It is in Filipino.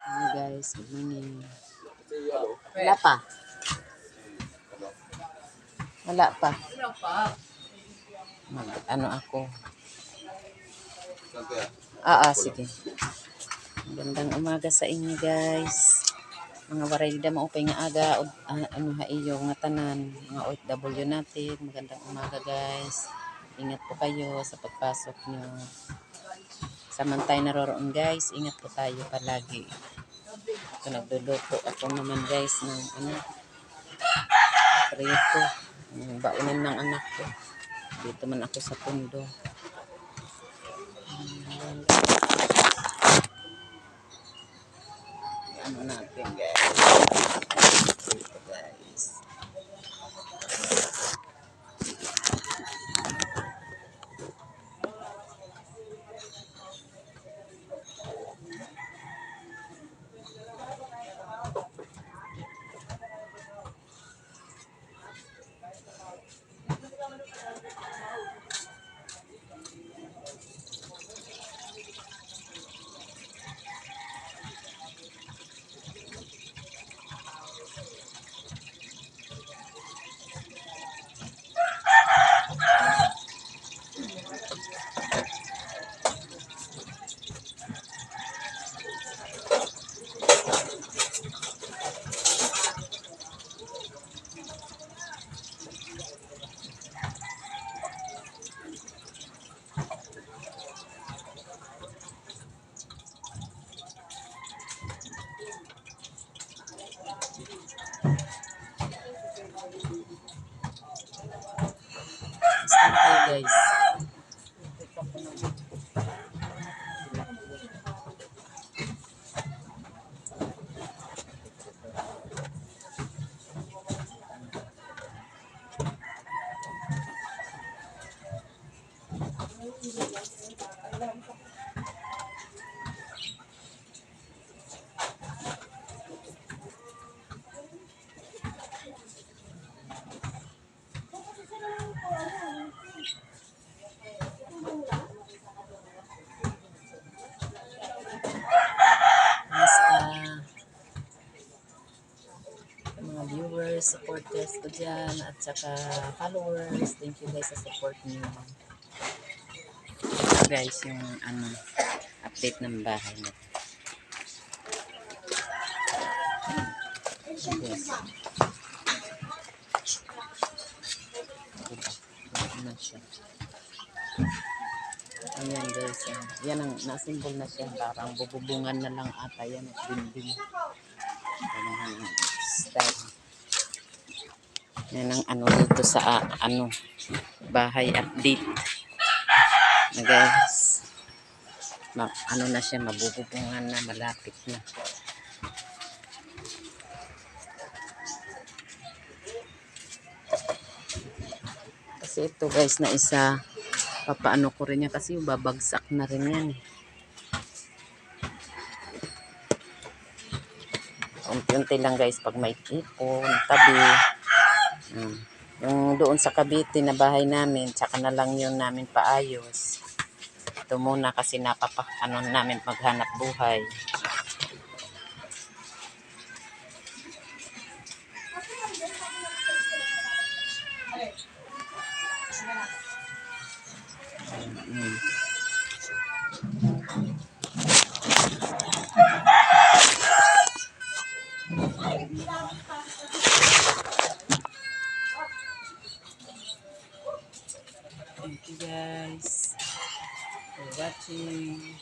Hello guys, good morning. Wala pa. Wala pa. Ano ako. Sige. Magandang umaga sa inyo guys. Mga waray da maupay nga aga. Ano ha iyo nga tanan. Mga OFW natin. Magandang umaga guys. Ingat po kayo sa pagpasok nyo. Samantay naroroon guys. Ingat po tayo palagi. Ito nagluluto ako naman guys ng prito. Baunan ng anak ko. Dito man ako sa pundo. Ano natin guys. Dito guys. Basta kayo guys. Mga viewers, supporters ko dyan, at saka followers. Thank you guys sa support niyo. Ito guys, yung update ng bahay na. Yes. Diba? Siya. Ayan guys, yan ang nasimbol na siya. Parang bububungan na lang ata yan at dinding. Style. Yan ang dito sa bahay update na guys. Na siya, mabububungan na, malapit na. Kasi ito guys na isa, papaano ko rin yan kasi babagsak na rin yan. Unti-unti lang guys pag may ipon, tabi. Yung doon sa Cavite na bahay namin, tsaka na lang yun namin paayos. Ito muna kasi namin maghanap buhay. Thank you guys for watching.